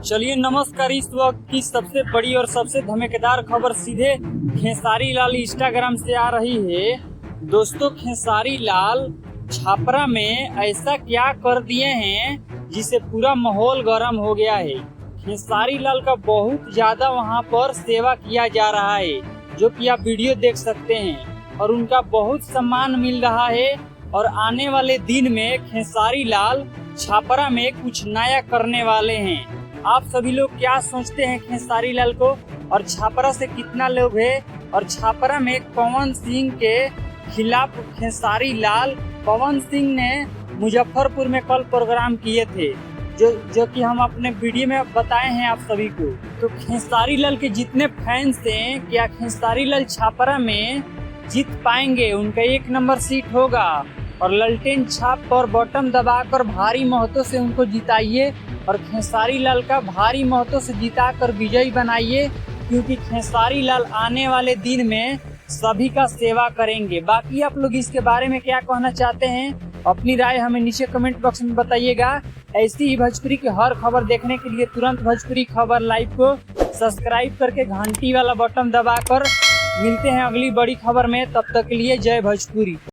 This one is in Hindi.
चलिए नमस्कार। इस वक्त की सबसे बड़ी और सबसे धमाकेदार खबर सीधे खेसारी लाल इंस्टाग्राम से आ रही है। दोस्तों, खेसारी लाल छापरा में ऐसा क्या कर दिए हैं जिससे पूरा माहौल गर्म हो गया है। खेसारी लाल का बहुत ज्यादा वहां पर सेवा किया जा रहा है, जो कि आप वीडियो देख सकते हैं, और उनका बहुत सम्मान मिल रहा है। और आने वाले दिन में खेसारी लाल छापरा में कुछ नया करने वाले हैं। आप सभी लोग क्या सोचते हैं खेसारी लाल को, और छापरा से कितना लोग हैं, और छापरा में पवन सिंह के खिलाफ खेसारी लाल पवन सिंह ने मुजफ्फरपुर में कल प्रोग्राम किए थे, जो कि हम अपने वीडियो में बताए हैं आप सभी को। तो खेसारी लाल के जितने फैंस हैं, क्या खेसारी लाल छापरा में जीत पाएंगे? उनका 1 नंबर सीट होगा, और ललटेन छाप पर बटन दबाकर भारी मतों से उनको जिताइए, और खेसारी लाल का भारी मतों से जिताकर विजयी बनाइए, क्योंकि खेसारी लाल आने वाले दिन में सभी का सेवा करेंगे। बाकी आप लोग इसके बारे में क्या कहना चाहते हैं, अपनी राय हमें नीचे कमेंट बॉक्स में बताइएगा। ऐसी ही भोजपुरी की हर खबर देखने के लिए तुरंत भोजपुरी खबर लाइव को सब्सक्राइब करके घंटी वाला बटन दबाकर मिलते हैं अगली बड़ी खबर में। तब तक के लिए जय भोजपुरी।